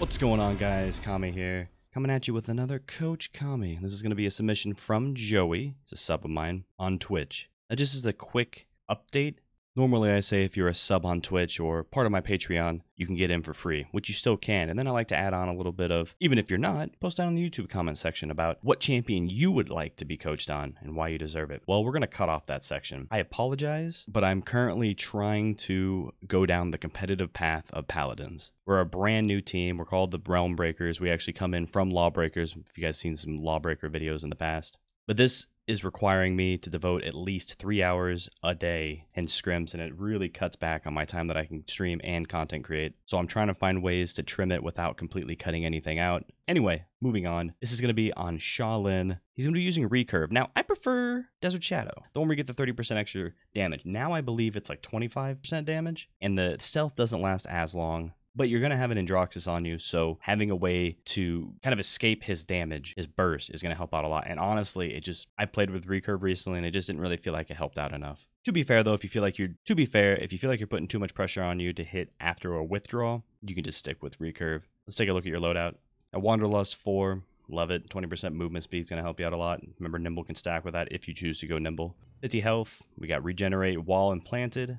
What's going on, guys? Kami here, coming at you with another Coach Kami. This is going to be a submission from Joey. It's a sub of mine on Twitch. Now, just as a quick update, normally I say if you're a sub on Twitch or part of my Patreon, you can get in for free, which you still can. And then I like to add on a little bit of, even if you're not, post down in the YouTube comment section about what champion you would like to be coached on and why you deserve it. Well, we're going to cut off that section. I apologize, but I'm currently trying to go down the competitive path of Paladins. We're a brand new team. We're called the Realm Breakers. We actually come in from Lawbreakers, if you guys seen some Lawbreaker videos in the past. But this is requiring me to devote at least 3 hours a day in scrims, and it really cuts back on my time that I can stream and content create. So I'm trying to find ways to trim it without completely cutting anything out. Anyway, moving on. This is going to be on Sha Lin. He's going to be using recurve. Now, I prefer Desert Shadow, the one where you get the 30% extra damage. Now I believe it's like 25% damage, and the stealth doesn't last as long. But you're going to have an Androxus on you, so having a way to kind of escape his damage, his burst, is going to help out a lot. And honestly, I played with recurve recently, and it just didn't really feel like it helped out enough. To be fair, though, if you feel like you're putting too much pressure on you to hit after a withdrawal, you can just stick with recurve. Let's take a look at your loadout. A Wanderlust 4, love it. 20% movement speed is going to help you out a lot. Remember, Nimble can stack with that if you choose to go Nimble. 50 health, we got Regenerate while implanted,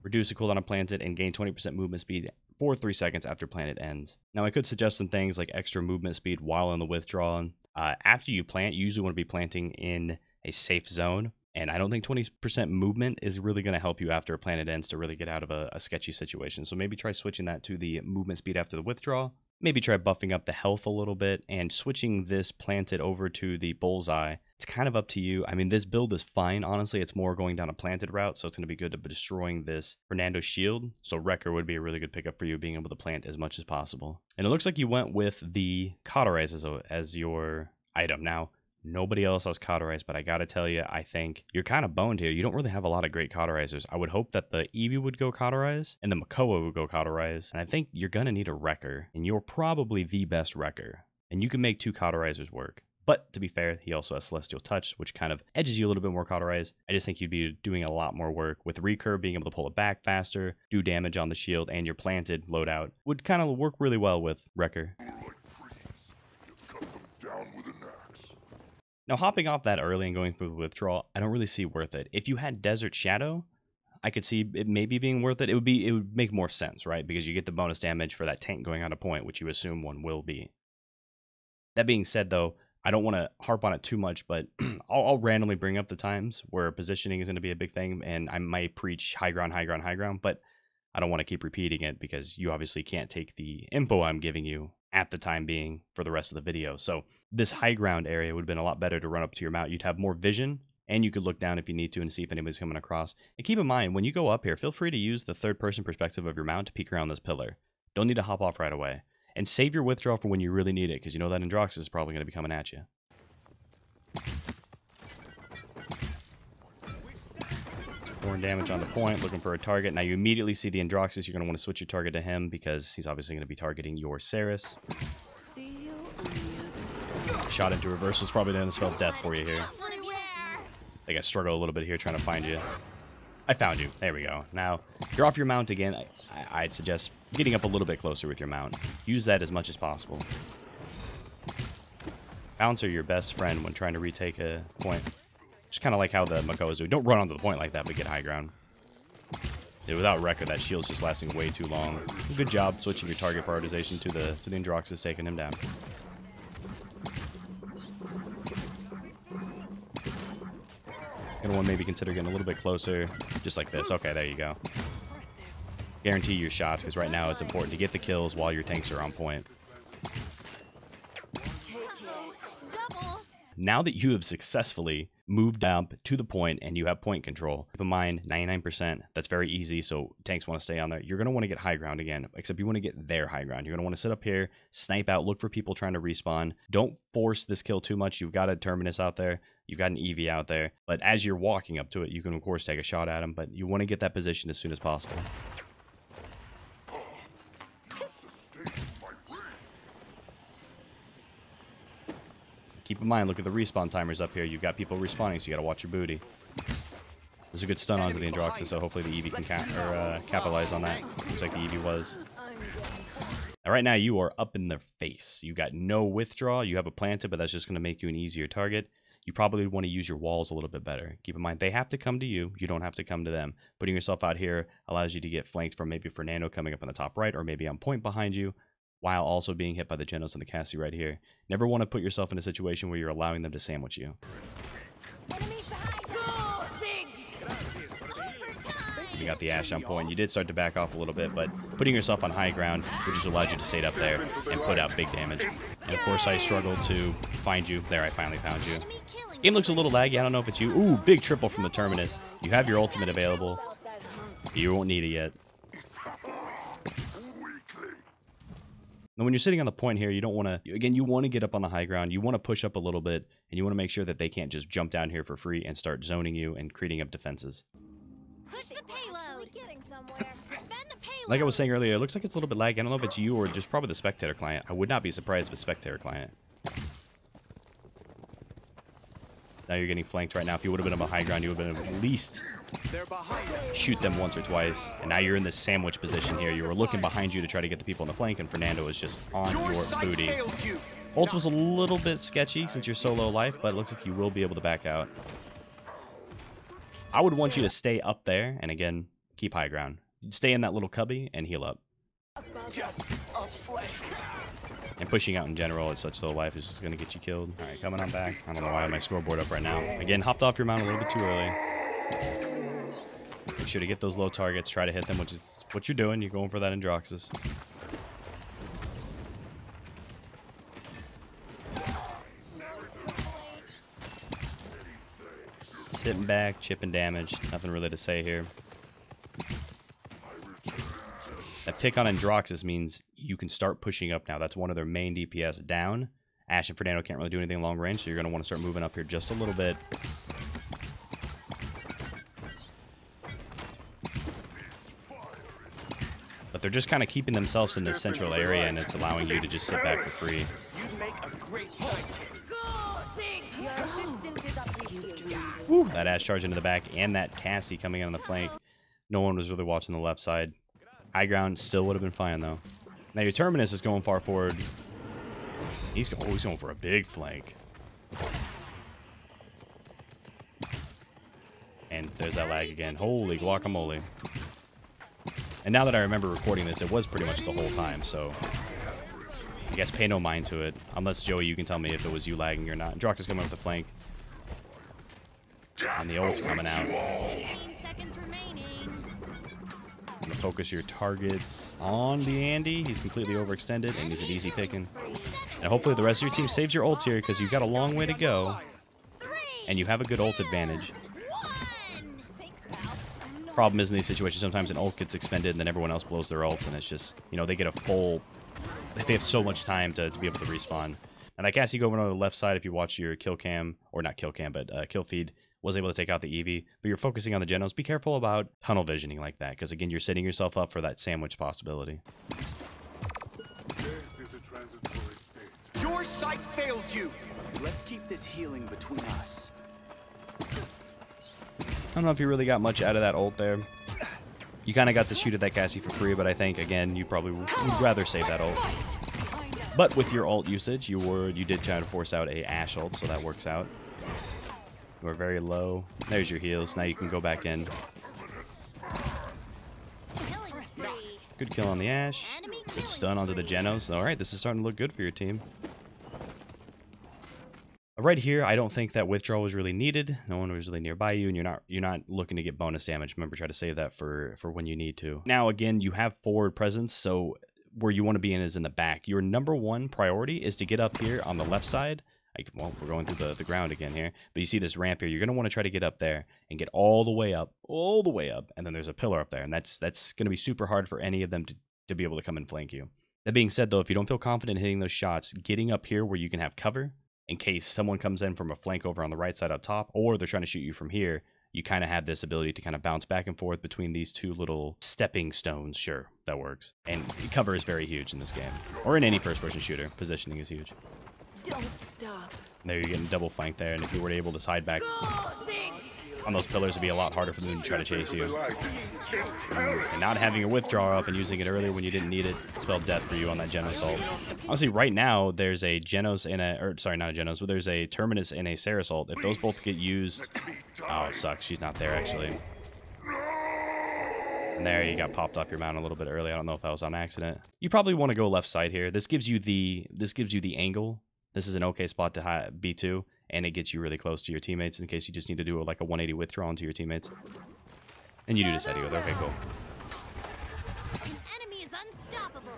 reduce the cooldown on planted, and gain 20% movement speed for 3 seconds after planted ends. Now, I could suggest some things like extra movement speed while in the withdrawal. After you plant, you usually want to be planting in a safe zone, and I don't think 20% movement is really going to help you after a planted ends to really get out of a sketchy situation. So maybe try switching that to the movement speed after the withdrawal. Maybe try buffing up the health a little bit and switching this planted over to the bullseye. It's kind of up to you. I mean, this build is fine. Honestly, it's more going down a planted route, so it's going to be good at destroying this Fernando shield. So Wrecker would be a really good pickup for you, being able to plant as much as possible. And it looks like you went with the Cauterize as your item. Now, nobody else has Cauterize, but I gotta tell you, I think you're kind of boned here. You don't really have a lot of great Cauterizers. I would hope that the Eevee would go Cauterize and the Makoa would go Cauterize. And I think you're gonna need a Wrecker, and you're probably the best Wrecker. And you can make 2 Cauterizers work. But to be fair, he also has Celestial Touch, which kind of edges you a little bit more Cauterize. I just think you'd be doing a lot more work. With recurve, being able to pull it back faster, do damage on the shield, and your planted loadout would kind of work really well with Wrecker. Now, hopping off that early and going through the withdrawal, I don't really see worth it. If you had Desert Shadow, I could see it maybe being worth it. It would make more sense, right? Because you get the bonus damage for that tank going on a point, which you assume one will be. That being said, though, I don't want to harp on it too much, but I'll randomly bring up the times where positioning is going to be a big thing, and I might preach high ground, high ground, high ground, but I don't want to keep repeating it because you obviously can't take the info I'm giving you at the time being for the rest of the video. So this high ground area would have been a lot better to run up to your mount. You'd have more vision, and you could look down if you need to and see if anybody's coming across. And keep in mind, when you go up here, feel free to use the third-person perspective of your mount to peek around this pillar. Don't need to hop off right away. And save your withdrawal for when you really need it, because you know that Androxus is probably going to be coming at you. Pouring damage on the point, looking for a target. Now you immediately see the Androxus. You're going to want to switch your target to him because he's obviously going to be targeting your Ceres. Shot into reversal is probably going to spell death for you here. I think I struggle a little bit here trying to find you. I found you. There we go. Now, if you're off your mount again, I'd suggest getting up a little bit closer with your mount. Use that as much as possible. Mounts are your best friend when trying to retake a point. Just kind of like how the Makoas do. Don't run onto the point like that, but get high ground. Dude, without Wrecker, that shield's just lasting way too long. Good job switching your target prioritization to the Androxus, taking him down. Gonna want to maybe consider getting a little bit closer, just like this. Okay, there you go. Guarantee your shots, because right now it's important to get the kills while your tanks are on point. Now that you have successfully moved up to the point and you have point control, keep in mind 99%, that's very easy, so tanks want to stay on there. You're going to want to get high ground again, except you want to get their high ground. You're going to want to sit up here, snipe out, look for people trying to respawn. Don't force this kill too much. You've got a Terminus out there. You've got an Eevee out there. But as you're walking up to it, you can, of course, take a shot at him, but you want to get that position as soon as possible. Keep in mind, look at the respawn timers up here. You've got people respawning, so you got to watch your booty. There's a good stun onto the Androxus, so hopefully the Eevee can capitalize on that. Looks like the Eevee was. Now, right now, you are up in their face. You got no withdrawal. You have a planted, but that's just going to make you an easier target. You probably want to use your walls a little bit better. Keep in mind, they have to come to you. You don't have to come to them. Putting yourself out here allows you to get flanked from maybe Fernando coming up on the top right, or maybe on point behind you, while also being hit by the Genos and the Cassie right here. Never want to put yourself in a situation where you're allowing them to sandwich you. You got the Ashe on point. You did start to back off a little bit, but putting yourself on high ground, which just allowed you to stay up there and put out big damage. And of course, I struggled to find you. There, I finally found you. Game looks a little laggy. I don't know if it's you. Ooh, big triple from the Terminus. You have your ultimate available. You won't need it yet. And when you're sitting on the point here, you don't want to, again, you want to get up on the high ground. You want to push up a little bit, and you want to make sure that they can't just jump down here for free and start zoning you and creating up defenses. Push the payload. Getting somewhere. Defend the payload. Like I was saying earlier, it looks like it's a little bit laggy. I don't know if it's you or just probably the spectator client. I would not be surprised if it's spectator client. Now you're getting flanked right now. If you would have been on the high ground, you would have been able to at least shoot them once or twice. And now you're in this sandwich position here. You were looking behind you to try to get the people on the flank, and Fernando is just on your booty. Ult was a little bit sketchy since you're so low life, but it looks like you will be able to back out. I would want you to stay up there, and again, keep high ground. Stay in that little cubby and heal up. And pushing out in general at such low life is just going to get you killed. All right, coming on back. I don't know why I have my scoreboard up right now. Again, hopped off your mount a little bit too early. Make sure to get those low targets. Try to hit them, which is what you're doing. You're going for that Androxus. Sitting back, chipping damage. Nothing really to say here. That pick on Androxus means you can start pushing up now. That's one of their main DPS down. Ashe and Fernando can't really do anything long range, so you're going to want to start moving up here just a little bit. But they're just kind of keeping themselves in this central area, and it's allowing you to just sit back for free. You'd make a great sidekick. Woo, that Ashe charge into the back, and that Cassie coming in on the flank. No one was really watching the left side. High ground still would have been fine, though. Now your Terminus is going far forward. He's going for a big flank. And there's that lag again. Holy guacamole. And now that I remember recording this, it was pretty much the whole time, so I guess pay no mind to it. Unless, Joey, you can tell me if it was you lagging or not. Drox is coming with the flank. And the ult's coming out. 15 seconds remaining. I'm gonna focus your targets on the Andy. He's completely overextended, and he's an easy picking. And hopefully the rest of your team saves your ult here, because you've got a long way to go. And you have a good ult advantage. Problem is, in these situations, sometimes an ult gets expended, and then everyone else blows their ult, and it's just, you know, they get a full... They have so much time to be able to respawn. And that Cassie going on the left side, if you watch your kill cam, or not kill cam, but kill feed, was able to take out the EV, but you're focusing on the Genos. Be careful about tunnel visioning like that, because again, you're setting yourself up for that sandwich possibility. Your sight fails you. Let's keep this healing between us. I don't know if you really got much out of that ult there. You kind of got to shoot at that Cassie for free, but I think, again, you probably would rather save that ult. But with your ult usage, you did try to force out a Ashe ult, so that works out. You were very low. There's your heals. Now you can go back in. Good kill on the Ashe. Good stun onto the Genos. All right, this is starting to look good for your team. Right here, I don't think that withdrawal was really needed. No one was really nearby you, and you're not looking to get bonus damage. Remember, try to save that for when you need to. Now, again, you have forward presence, so where you want to be in is in the back. Your number 1 priority is to get up here on the left side. Well, we're going through the ground again here, but you see this ramp here. You're going to want to try to get up there and get all the way up, and then there's a pillar up there, and that's going to be super hard for any of them to be able to come and flank you. That being said, though, if you don't feel confident hitting those shots, getting up here where you can have cover in case someone comes in from a flank over on the right side up top, or they're trying to shoot you from here, you kind of have this ability to kind of bounce back and forth between these two little stepping stones. Sure, that works. And cover is very huge in this game, or in any first-person shooter. Positioning is huge. Don't stop. There you're getting double flanked there, and if you were able to side back on those pillars, it'd be a lot harder for them to try to chase you. And not having a withdraw up and using it earlier when you didn't need it spelled death for you on that Gen Assault. Honestly, right now, there's a Genos and a... Or, sorry, not a Genos, but there's a Terminus and a Sarah Assault. If those both get used... Oh, it sucks. She's not there, actually. And there, you got popped off your mount a little bit early. I don't know if that was on accident. You probably want to go left side here. This gives you the angle. This is an okay spot to be to, and it gets you really close to your teammates in case you just need to do like a 180 withdrawal into your teammates. And you do this heady with. Okay, cool. An enemy is unstoppable.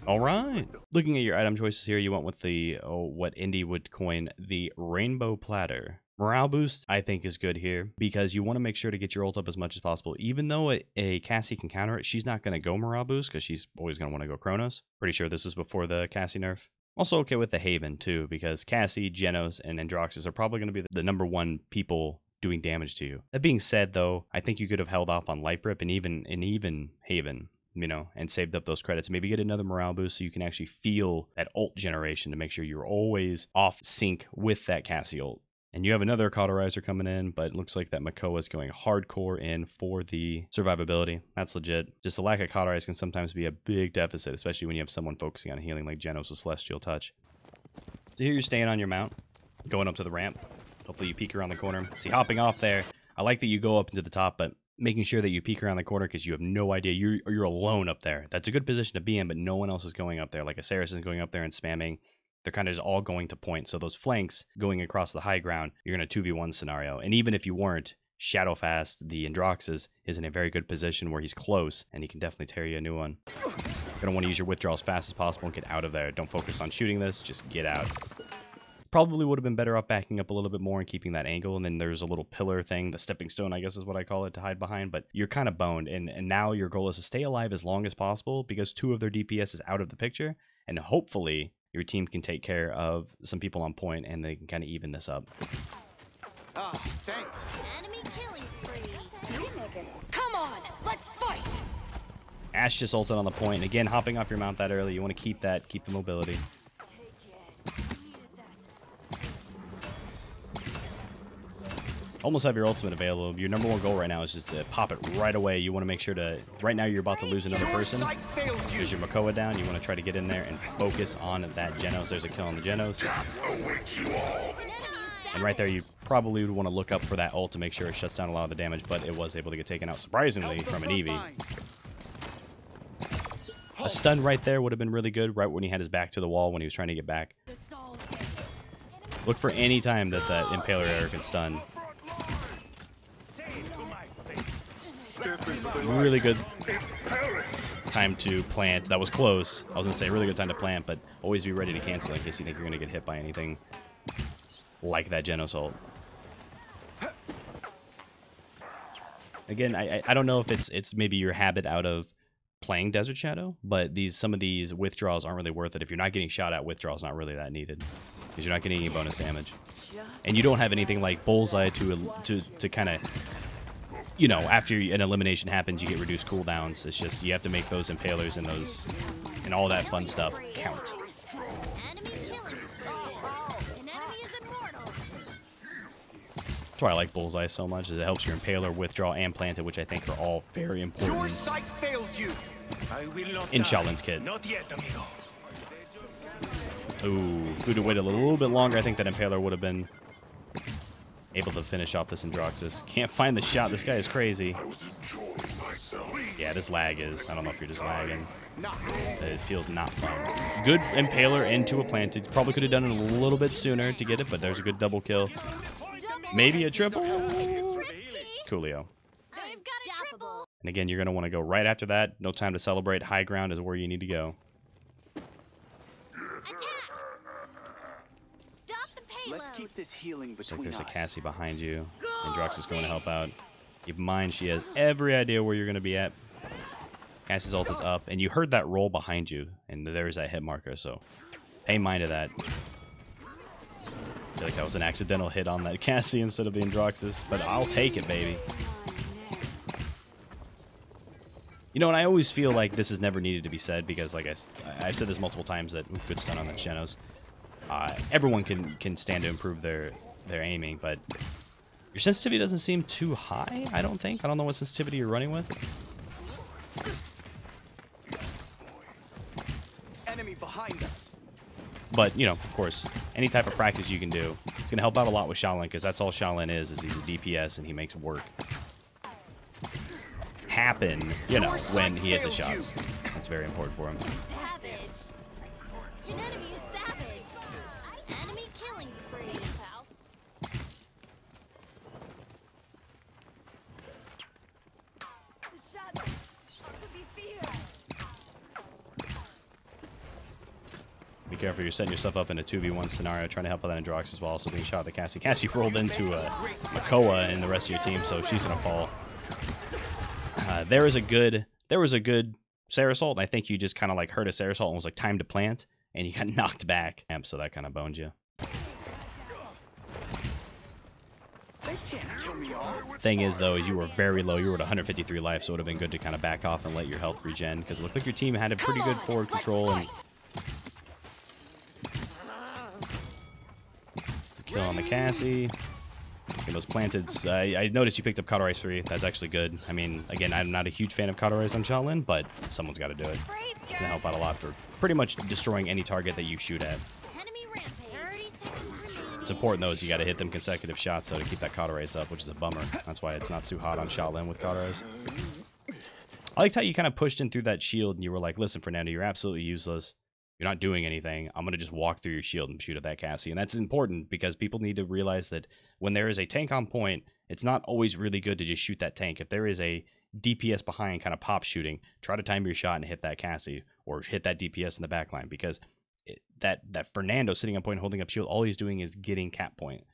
All right. Looking at your item choices here, you went with the what Indy would coin the Rainbow Platter. Morale boost, I think, is good here because you want to make sure to get your ult up as much as possible. Even though a Cassie can counter it, she's not going to go morale boost because she's always going to want to go Chronos. Pretty sure this is before the Cassie nerf. Also okay with the Haven too, because Cassie, Genos, and Androxus are probably going to be the number one people doing damage to you. That being said, though, I think you could have held off on Life Rip and even Haven, you know, and saved up those credits. Maybe get another morale boost so you can actually feel that ult generation to make sure you're always off sync with that Cassie ult. And you have another cauterizer coming in, but it looks like that Makoa is going hardcore in for the survivability. That's legit. Just a lack of cauterize can sometimes be a big deficit, especially when you have someone focusing on healing like Genos with Celestial Touch. So here you're staying on your mount, going up to the ramp. Hopefully you peek around the corner. See, hopping off there, I like that you go up into the top, but making sure that you peek around the corner because you have no idea. You're alone up there. That's a good position to be in, but no one else is going up there. Like a Saris isn't going up there and spamming. They're kind of just all going to point. So those flanks going across the high ground, you're in a 2v1 scenario. And even if you weren't, Shadowfast, the Androxus, is in a very good position where he's close and he can definitely tear you a new one. You're going to want to use your withdrawal as fast as possible and get out of there. Don't focus on shooting this, just get out. Probably would have been better off backing up a little bit more and keeping that angle. And then there's a little pillar thing, the stepping stone, I guess is what I call it, to hide behind. But you're kind of boned. And now your goal is to stay alive as long as possible because 2 of their DPS is out of the picture. And hopefully your team can take care of some people on point and they can kind of even this up. Ah, thanks. Enemy killing spree. Come on, let's fight! Ash just ulted on the point. And again, hopping off your mount that early, you want to keep the mobility. Almost have your ultimate available. Your number 1 goal right now is just to pop it right away. You want to make sure to... Right now, you're about to lose another person. There's your Makoa down. You want to try to get in there and focus on that Genos. There's a kill on the Genos. And right there, you probably would want to look up for that ult to make sure it shuts down a lot of the damage, but it was able to get taken out, surprisingly, from an Eevee. A stun right there would have been really good, right when he had his back to the wall when he was trying to get back. Look for any time that Impaler Error can stun. Really good time to plant. That was close. I was going to say really good time to plant, but always be ready to cancel in case you think you're going to get hit by anything like that Genos ult. Again, I don't know if it's maybe your habit out of playing Desert Shadow, but some of these withdrawals aren't really worth it. If you're not getting shot at, withdrawals not really that needed because you're not getting any bonus damage. And you don't have anything like Bullseye to kind of... You know, after an elimination happens, you get reduced cooldowns. It's just you have to make those impalers and all that fun stuff count. Enemy killing spree. An enemy is immortal. That's why I like Bullseye so much, is it helps your impaler, withdraw, and plant it, which I think are all very important Your sight fails you. in Sha Lin's kit. Not yet, amigo. Ooh, if we'd have waited a little bit longer, I think that impaler would have been able to finish off this Androxus. Can't find the shot. This guy is crazy. Yeah, this lag is. I don't know if you're just lagging. It feels not fun. Good impaler into a planted. Probably could have done it a little bit sooner to get it, but there's a good double kill. Maybe a triple. Coolio. I've got a triple. And again, you're going to want to go right after that. No time to celebrate. High ground is where you need to go. Attack. Stop the payload. Let's keep this healing Looks like between there's a us. Cassie behind you. Androx is going to help out. Keep in mind, she has every idea where you're going to be at. Cassie's ult is up, and you heard that roll behind you, and there's that hit marker, so pay mind to that. I feel like that was an accidental hit on that Cassie instead of the Androxus, but I'll take it, baby. You know, and I always feel like this is never needed to be said because, like I've said this multiple times, that good stun on the Genos. Everyone can stand to improve their aiming, but Your sensitivity doesn't seem too high, I don't think. I don't know what sensitivity you're running with. Enemy behind us. But, you know, of course, any type of practice you can do, it's going to help out a lot with Shaolin, because that's all Sha Lin is he's a DPS and he makes work happen, you know, when he hits his shots. That's very important for him. Savage. An enemy is savage. Enemy killing spree, pal. The shadow ought to be feared. Be careful, you're setting yourself up in a 2v1 scenario, trying to help out that Androx while also being shot at the Cassie. Cassie rolled into Makoa and the rest of your team, so she's going to fall. There was a good Sarah Salt, and I think you just kind of like heard a Sarah Salt and was like time to plant, and you got knocked back. So that kind of boned you. They can't kill me all. Thing is, though, you were very low. You were at 153 life, so it would have been good to kind of back off and let your health regen, because it looked like your team had a pretty good forward control and kill on the Cassie. Get those planted. I noticed you picked up Cauterize 3. That's actually good. I mean, again, I'm not a huge fan of Cauterize on Shaolin, but someone's got to do it. It's going to help out a lot for pretty much destroying any target that you shoot at. Enemy rampage. 30 seconds remaining. It's important, though, is you got to hit them consecutive shots, so to keep that Cauterize up, which is a bummer. That's why it's not too hot on Shaolin with Cauterize. I liked how you kind of pushed in through that shield, and you were like, listen, Fernando, you're absolutely useless. You're not doing anything. I'm going to just walk through your shield and shoot at that Cassie. And that's important because people need to realize that when there is a tank on point, it's not always really good to just shoot that tank. If there is a DPS behind kind of pop shooting, try to time your shot and hit that Cassie or hit that DPS in the backline, because that Fernando sitting on point holding up shield, all he's doing is getting cap point.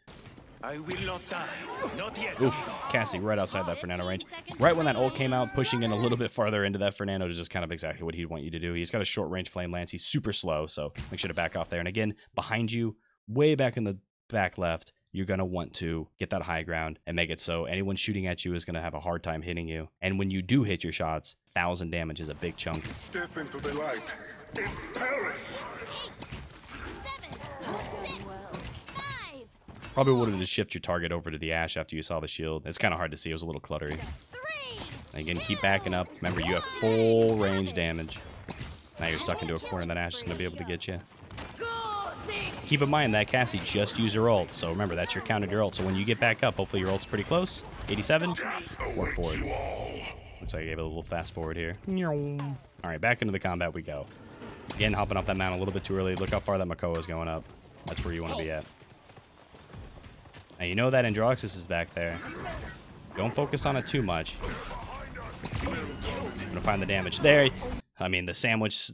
I will not die. Not yet. Oof, Cassie right outside that Fernando range. Right when that ult came out, pushing in a little bit farther into that Fernando is just kind of exactly what he'd want you to do. He's got a short range flame lance. He's super slow, so make sure to back off there. And again, behind you, way back in the back left, you're going to want to get that high ground and make it so anyone shooting at you is going to have a hard time hitting you. And when you do hit your shots, 1,000 damage is a big chunk. Step into the light and perish. 8, 7, 6, 5, Probably would have just shifted your target over to the Ash after you saw the shield. It's kind of hard to see. It was a little cluttery. 3. Again, keep backing up. Remember, you have full range damage. Now you're stuck into a corner, and that Ash is going to be able to get you. Keep in mind that Cassie just used her ult, so remember, that's your counter to your ult. So when you get back up, hopefully your ult's pretty close. 87, work forward. Looks like I gave it a little fast forward here. All right, back into the combat we go. Again, hopping off that mountain a little bit too early. Look how far that Makoa is going up. That's where you want to be at. Now you know that Androxus is back there. Don't focus on it too much. I'm gonna find the damage there. I mean, the sandwich,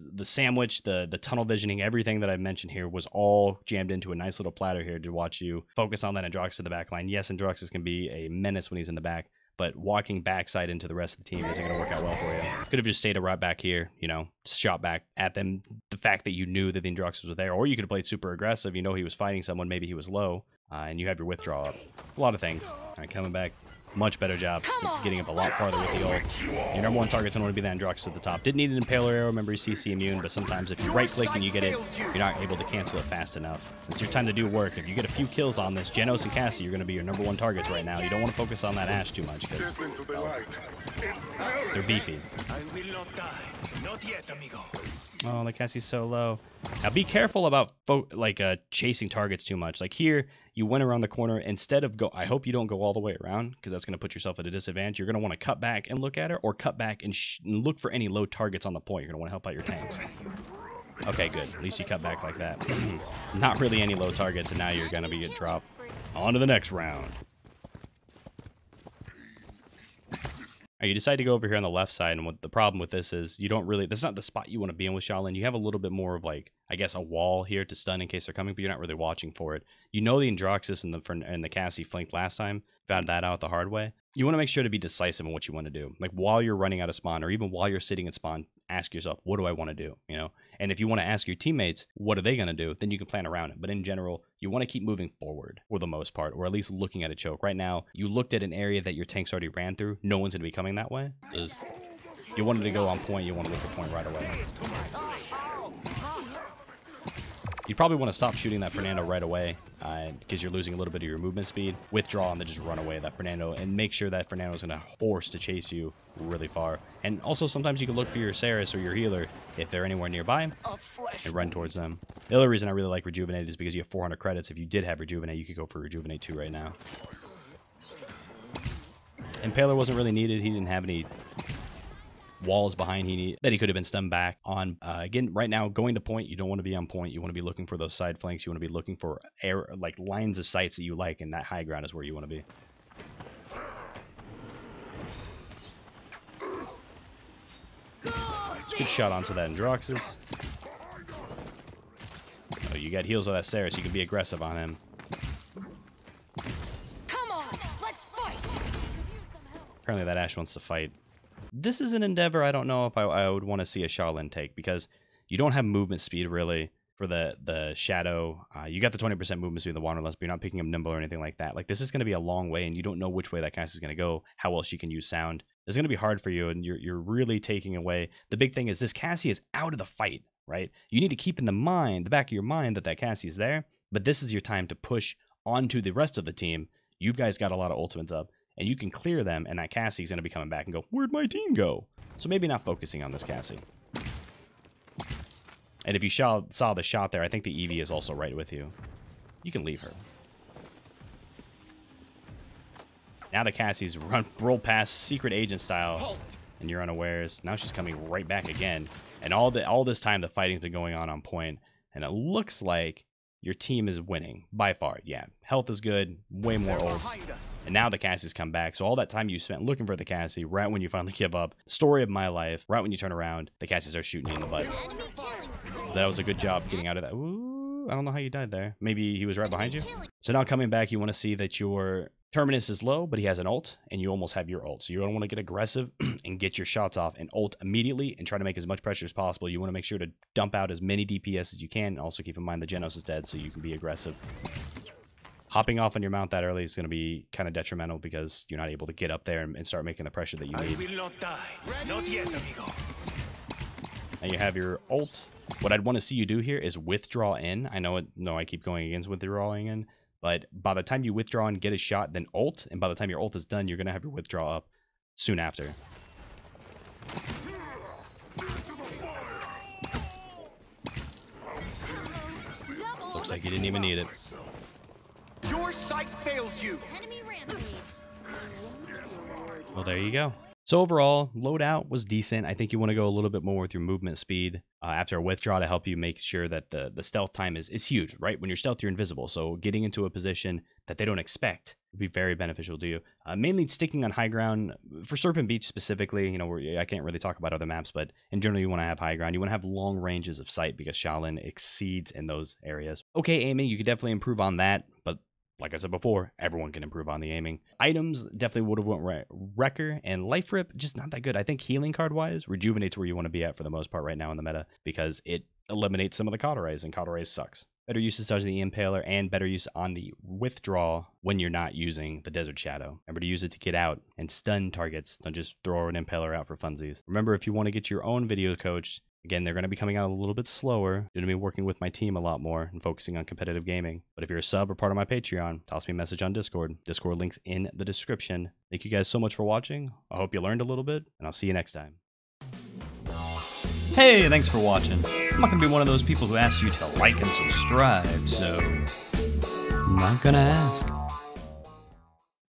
the tunnel visioning, everything that I mentioned here was all jammed into a nice little platter here to watch you focus on that Androxus in the back line. Yes, Androxus can be a menace when he's in the back, but walking backside into the rest of the team isn't going to work out well for you. Could have just stayed right back here, you know, shot back at them. The fact that you knew that the Androxus was there, or you could have played super aggressive. You know he was fighting someone, maybe he was low, and you have your withdrawal up. A lot of things. All right, coming back. Much better job getting up a lot farther with the ult. Your number one target's going to be the Androxus at the top. Didn't need an Impaler Arrow, remember he's CC immune, but sometimes if you right-click and you get it, you're not able to cancel it fast enough. It's your time to do work. If you get a few kills on this, Genos and Cassie are going to be your number one targets right now. You don't want to focus on that Ash too much, because Step into the light and perish. they're beefy. I will not die. Not yet, amigo. Oh, the Cassie's so low. Now be careful about chasing targets too much. Like here, you went around the corner. Instead of I hope you don't go all the way around, because that's going to put yourself at a disadvantage. You're going to want to cut back and look at her, or cut back and look for any low targets on the point. You're going to want to help out your tanks. Okay, good. At least you cut back like that. Not really any low targets, and now you're going to be get dropped. On to the next round. You decide to go over here on the left side, and what the problem with this is you don't really, that's not the spot you want to be in with Shaolin. You have a little bit more of like, I guess, a wall here to stun in case they're coming, but you're not really watching for it. You know the Androxus and the Cassie flanked last time, found that out the hard way. You want to make sure to be decisive in what you want to do. Like while you're running out of spawn, or even while you're sitting in spawn, ask yourself, what do I want to do? You know, and if you want to ask your teammates, what are they going to do? Then you can plan around it. But in general, you want to keep moving forward for the most part, or at least looking at a choke. Right now, you looked at an area that your tanks already ran through. No one's going to be coming that way. You wanted to go on point. You want to look for point right away. You'd probably want to stop shooting that Fernando right away, because you're losing a little bit of your movement speed. Withdraw and then just run away that Fernando, and make sure that Fernando's going to force to chase you really far. And also sometimes you can look for your Saris or your healer if they're anywhere nearby and run towards them. The other reason I really like Rejuvenate is because you have 400 credits. If you did have Rejuvenate, you could go for Rejuvenate 2 right now. Impaler wasn't really needed. He didn't have any walls behind that he could have been stunned back on. Again, right now, going to point, you don't want to be on point. You want to be looking for those side flanks. You want to be looking for like lines of sights that you like, and that high ground is where you want to be. Good shot onto that Androxus. Oh, you got heals with that Saris. You can be aggressive on him. Come on, let's fight. Apparently that Ashe wants to fight. This is an endeavor I don't know if I would want to see a Sha Lin take, because you don't have movement speed really for the Shadow. You got the 20% movement speed in the Wanderlust, but you're not picking up Nimble or anything like that. Like, this is going to be a long way, and you don't know which way that cast is going to go, how well she can use sound. It's going to be hard for you, and you're really taking away. The big thing is this Cassie is out of the fight, right? You need to keep in the back of your mind that Cassie is there, but this is your time to push onto the rest of the team. You guys got a lot of ultimates up, and you can clear them, and that Cassie's going to be coming back and go, where'd my team go? So maybe not focusing on this Cassie. And if you saw the shot there, I think the Eevee is also right with you. You can leave her. Now the Cassie's roll past secret agent style, and you're unawares. Now she's coming right back again. And all this time, the fighting's been going on point, and it looks like your team is winning by far. Yeah, health is good, way more ults, and now the Cassie's come back. So all that time you spent looking for the Cassie, right when you finally give up, story of my life, right when you turn around, the Cassies are shooting you in the butt. That was a good job getting out of that. Ooh, I don't know how you died there. Maybe he was right behind you. So now coming back, you want to see that your Terminus is low, but he has an ult, and you almost have your ult. So you don't want to get aggressive and get your shots off and ult immediately and try to make as much pressure as possible. You want to make sure to dump out as many DPS as you can. And also keep in mind the Genos is dead, so you can be aggressive. Hopping off on your mount that early is going to be kind of detrimental because you're not able to get up there and start making the pressure that you need. I will not die. Not yet, amigo. And you have your ult. What I'd want to see you do here is withdraw in. I know I keep going against withdrawing in. But by the time you withdraw and get a shot, then ult, and by the time your ult is done, you're going to have your withdraw up soon after. Looks like you didn't even need it. Your sight fails you. Enemy rampage. Well, there you go. So overall, loadout was decent. I think you want to go a little bit more with your movement speed after a withdraw to help you make sure that the stealth time is huge, right? When you're stealth, you're invisible. So getting into a position that they don't expect would be very beneficial to you. Mainly sticking on high ground. For Serpent Beach specifically, you know, I can't really talk about other maps, but in general, you want to have high ground. You want to have long ranges of sight because Shaolin exceeds in those areas. Okay, aiming, you could definitely improve on that, but like I said before, everyone can improve on the aiming. Items definitely would have went Wrecker, and Life Rip, just not that good. I think healing card-wise, Rejuvenate's where you want to be at for the most part right now in the meta, because it eliminates some of the Cauterize, and Cauterize sucks. Better use to dodge the Impaler, and better use on the Withdraw when you're not using the Desert Shadow. Remember to use it to get out and stun targets. Don't just throw an Impaler out for funsies. Remember, if you want to get your own video coach, again, they're going to be coming out a little bit slower. You're going to be working with my team a lot more and focusing on competitive gaming. But if you're a sub or part of my Patreon, toss me a message on Discord. Discord links in the description. Thank you guys so much for watching. I hope you learned a little bit, and I'll see you next time. Hey, thanks for watching. I'm not going to be one of those people who asks you to like and subscribe, so I'm not going to ask.